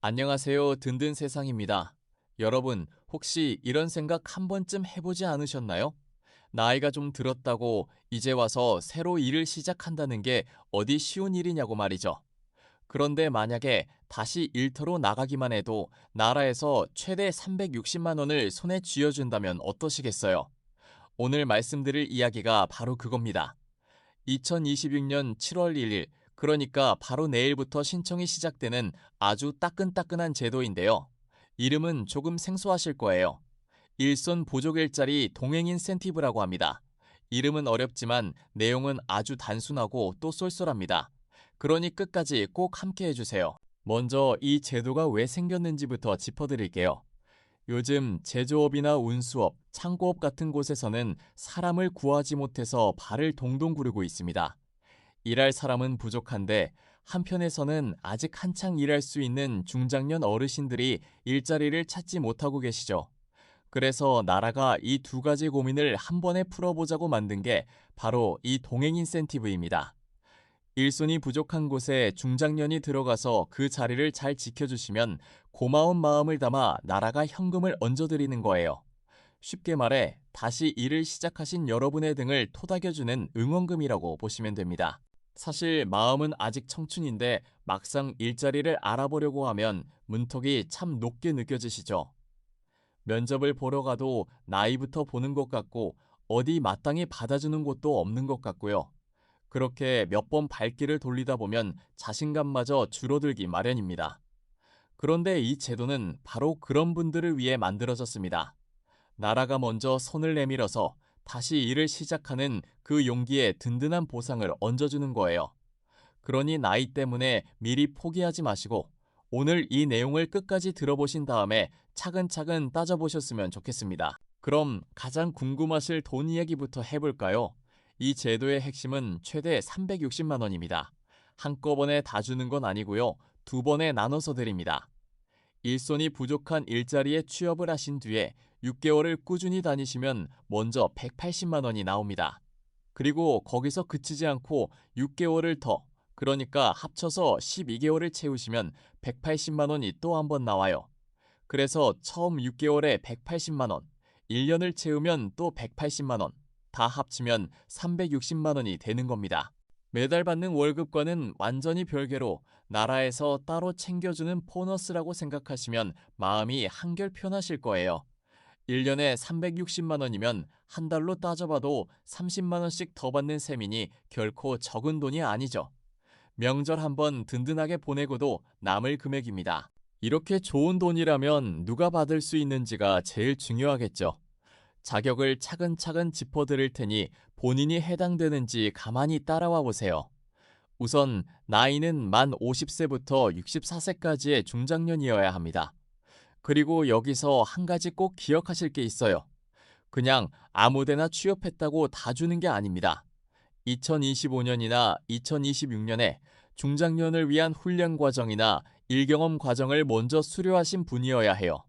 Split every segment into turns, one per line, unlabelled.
안녕하세요. 든든 세상입니다. 여러분, 혹시 이런 생각 한 번쯤 해보지 않으셨나요? 나이가 좀 들었다고 이제 와서 새로 일을 시작한다는 게 어디 쉬운 일이냐고 말이죠. 그런데 만약에 다시 일터로 나가기만 해도 나라에서 최대 360만 원을 손에 쥐어준다면 어떠시겠어요? 오늘 말씀드릴 이야기가 바로 그겁니다. 2026년 7월 1일, 그러니까 바로 내일부터 신청이 시작되는 아주 따끈따끈한 제도인데요. 이름은 조금 생소하실 거예요. 일손 보조 일자리 동행 인센티브라고 합니다. 이름은 어렵지만 내용은 아주 단순하고 또 쏠쏠합니다. 그러니 끝까지 꼭 함께 해주세요. 먼저 이 제도가 왜 생겼는지부터 짚어드릴게요. 요즘 제조업이나 운수업, 창고업 같은 곳에서는 사람을 구하지 못해서 발을 동동 구르고 있습니다. 일할 사람은 부족한데 한편에서는 아직 한창 일할 수 있는 중장년 어르신들이 일자리를 찾지 못하고 계시죠. 그래서 나라가 이 두 가지 고민을 한 번에 풀어보자고 만든 게 바로 이 동행 인센티브입니다. 일손이 부족한 곳에 중장년이 들어가서 그 자리를 잘 지켜주시면 고마운 마음을 담아 나라가 현금을 얹어드리는 거예요. 쉽게 말해 다시 일을 시작하신 여러분의 등을 토닥여주는 응원금이라고 보시면 됩니다. 사실 마음은 아직 청춘인데 막상 일자리를 알아보려고 하면 문턱이 참 높게 느껴지시죠? 면접을 보러 가도 나이부터 보는 것 같고 어디 마땅히 받아주는 곳도 없는 것 같고요. 그렇게 몇 번 발길을 돌리다 보면 자신감마저 줄어들기 마련입니다. 그런데 이 제도는 바로 그런 분들을 위해 만들어졌습니다. 나라가 먼저 손을 내밀어서 다시 일을 시작하는 그 용기에 든든한 보상을 얹어주는 거예요. 그러니 나이 때문에 미리 포기하지 마시고 오늘 이 내용을 끝까지 들어보신 다음에 차근차근 따져보셨으면 좋겠습니다. 그럼 가장 궁금하실 돈 이야기부터 해볼까요? 이 제도의 핵심은 최대 360만 원입니다. 한꺼번에 다 주는 건 아니고요. 두 번에 나눠서 드립니다. 일손이 부족한 일자리에 취업을 하신 뒤에 6개월을 꾸준히 다니시면 먼저 180만 원이 나옵니다. 그리고 거기서 그치지 않고 6개월을 더, 그러니까 합쳐서 12개월을 채우시면 180만 원이 또 한 번 나와요. 그래서 처음 6개월에 180만 원, 1년을 채우면 또 180만 원, 다 합치면 360만 원이 되는 겁니다. 매달 받는 월급과는 완전히 별개로 나라에서 따로 챙겨주는 보너스라고 생각하시면 마음이 한결 편하실 거예요. 1년에 360만 원이면 한 달로 따져봐도 30만 원씩 더 받는 셈이니 결코 적은 돈이 아니죠. 명절 한번 든든하게 보내고도 남을 금액입니다. 이렇게 좋은 돈이라면 누가 받을 수 있는지가 제일 중요하겠죠. 자격을 차근차근 짚어드릴 테니 본인이 해당되는지 가만히 따라와 보세요. 우선 나이는 만 50세부터 64세까지의 중장년이어야 합니다. 그리고 여기서 한 가지 꼭 기억하실 게 있어요. 그냥 아무데나 취업했다고 다 주는 게 아닙니다. 2025년이나 2026년에 중장년을 위한 훈련 과정이나 일경험 과정을 먼저 수료하신 분이어야 해요.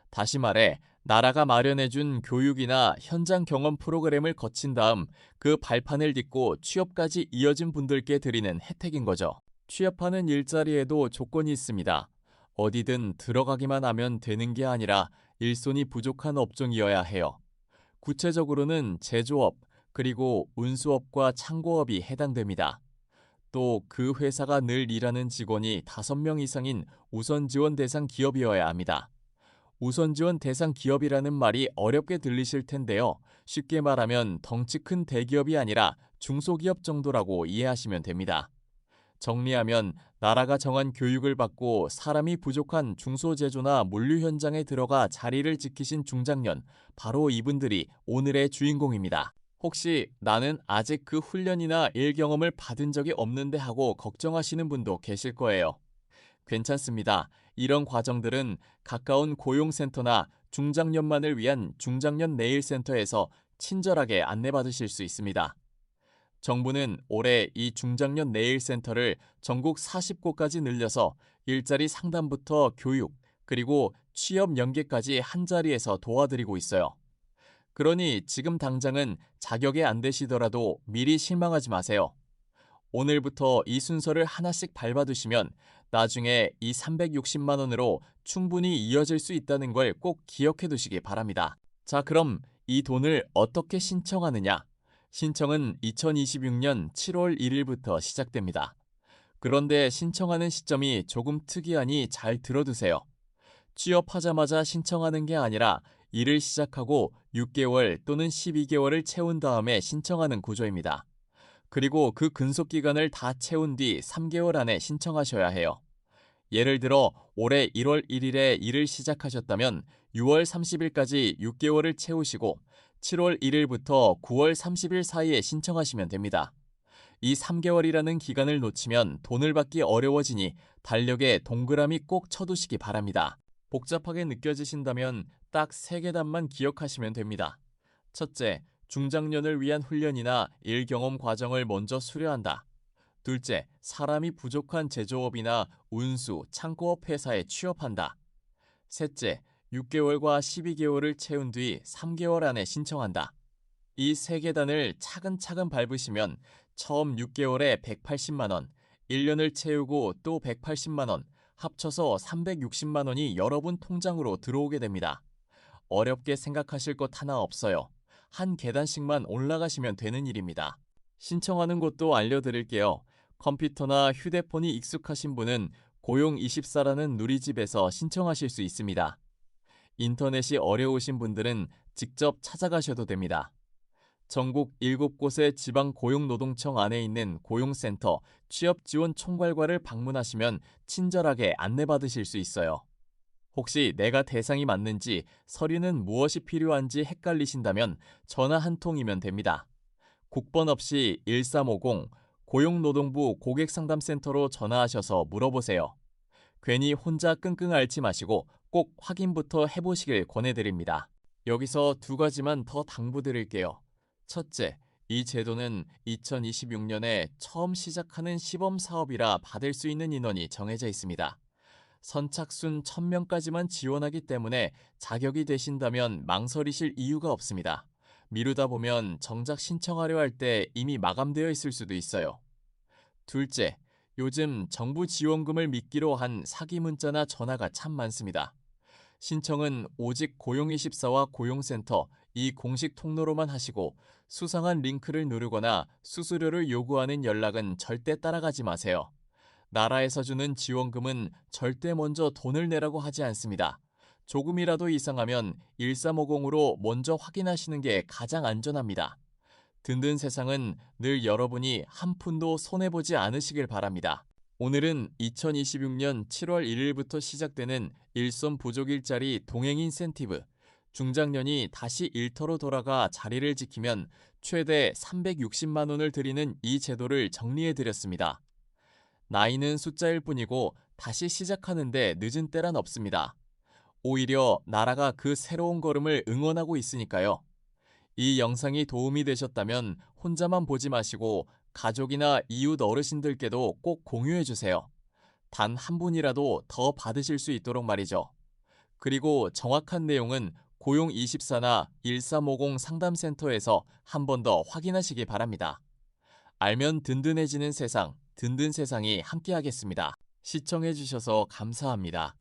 다시 말해, 나라가 마련해준 교육이나 현장 경험 프로그램을 거친 다음 그 발판을 딛고 취업까지 이어진 분들께 드리는 혜택인 거죠. 취업하는 일자리에도 조건이 있습니다. 어디든 들어가기만 하면 되는 게 아니라 일손이 부족한 업종이어야 해요. 구체적으로는 제조업, 그리고 운수업과 창고업이 해당됩니다. 또 그 회사가 늘 일하는 직원이 5명 이상인 우선 지원 대상 기업이어야 합니다. 우선 지원 대상 기업이라는 말이 어렵게 들리실 텐데요. 쉽게 말하면 덩치 큰 대기업이 아니라 중소기업 정도라고 이해하시면 됩니다. 정리하면 나라가 정한 교육을 받고 사람이 부족한 중소제조나 물류 현장에 들어가 자리를 지키신 중장년, 바로 이분들이 오늘의 주인공입니다. 혹시 나는 아직 그 훈련이나 일 경험을 받은 적이 없는데 하고 걱정하시는 분도 계실 거예요. 괜찮습니다. 이런 과정들은 가까운 고용센터나 중장년만을 위한 중장년 내일센터에서 친절하게 안내받으실 수 있습니다. 정부는 올해 이 중장년 내일센터를 전국 40곳까지 늘려서 일자리 상담부터 교육, 그리고 취업 연계까지 한자리에서 도와드리고 있어요. 그러니 지금 당장은 자격이 안 되시더라도 미리 실망하지 마세요. 오늘부터 이 순서를 하나씩 밟아두시면 나중에 이 360만 원으로 충분히 이어질 수 있다는 걸 꼭 기억해 두시기 바랍니다. 자, 그럼 이 돈을 어떻게 신청하느냐? 신청은 2026년 7월 1일부터 시작됩니다. 그런데 신청하는 시점이 조금 특이하니 잘 들어두세요. 취업하자마자 신청하는 게 아니라 일을 시작하고 6개월 또는 12개월을 채운 다음에 신청하는 구조입니다. 그리고 그 근속 기간을 다 채운 뒤 3개월 안에 신청하셔야 해요. 예를 들어 올해 1월 1일에 일을 시작하셨다면 6월 30일까지 6개월을 채우시고 7월 1일부터 9월 30일 사이에 신청하시면 됩니다. 이 3개월이라는 기간을 놓치면 돈을 받기 어려워지니 달력에 동그라미 꼭 쳐두시기 바랍니다. 복잡하게 느껴지신다면 딱 3계단만 기억하시면 됩니다. 첫째, 중장년을 위한 훈련이나 일 경험 과정을 먼저 수료한다. 둘째, 사람이 부족한 제조업이나 운수, 창고업 회사에 취업한다. 셋째, 6개월과 12개월을 채운 뒤 3개월 안에 신청한다. 이 3계단을 차근차근 밟으시면 처음 6개월에 180만 원, 1년을 채우고 또 180만 원, 합쳐서 360만 원이 여러분 통장으로 들어오게 됩니다. 어렵게 생각하실 것 하나 없어요. 한 계단씩만 올라가시면 되는 일입니다. 신청하는 곳도 알려드릴게요. 컴퓨터나 휴대폰이 익숙하신 분은 고용24라는 누리집에서 신청하실 수 있습니다. 인터넷이 어려우신 분들은 직접 찾아가셔도 됩니다. 전국 7곳의 지방고용노동청 안에 있는 고용센터 취업지원 총괄과를 방문하시면 친절하게 안내받으실 수 있어요. 혹시 내가 대상이 맞는지, 서류는 무엇이 필요한지 헷갈리신다면 전화 한 통이면 됩니다. 국번 없이 1350 고용노동부 고객상담센터로 전화하셔서 물어보세요. 괜히 혼자 끙끙 앓지 마시고 꼭 확인부터 해보시길 권해드립니다. 여기서 2가지만 더 당부드릴게요. 첫째, 이 제도는 2026년에 처음 시작하는 시범사업이라 받을 수 있는 인원이 정해져 있습니다. 선착순 1000명까지만 지원하기 때문에 자격이 되신다면 망설이실 이유가 없습니다. 미루다 보면 정작 신청하려 할 때 이미 마감되어 있을 수도 있어요. 둘째, 요즘 정부 지원금을 미끼로 한 사기 문자나 전화가 참 많습니다. 신청은 오직 고용24와 고용센터 이 공식 통로로만 하시고 수상한 링크를 누르거나 수수료를 요구하는 연락은 절대 따라가지 마세요. 나라에서 주는 지원금은 절대 먼저 돈을 내라고 하지 않습니다. 조금이라도 이상하면 1350으로 먼저 확인하시는 게 가장 안전합니다. 든든 세상은 늘 여러분이 한 푼도 손해보지 않으시길 바랍니다. 오늘은 2026년 7월 1일부터 시작되는 일손 부족 일자리 동행 인센티브, 중장년이 다시 일터로 돌아가 자리를 지키면 최대 360만 원을 드리는 이 제도를 정리해드렸습니다. 나이는 숫자일 뿐이고 다시 시작하는데 늦은 때란 없습니다. 오히려 나라가 그 새로운 걸음을 응원하고 있으니까요. 이 영상이 도움이 되셨다면 혼자만 보지 마시고 가족이나 이웃 어르신들께도 꼭 공유해주세요. 단 한 분이라도 더 받으실 수 있도록 말이죠. 그리고 정확한 내용은 고용24나 1350 상담센터에서 한 번 더 확인하시기 바랍니다. 알면 든든해지는 세상, 든든 세상이 함께하겠습니다. 시청해주셔서 감사합니다.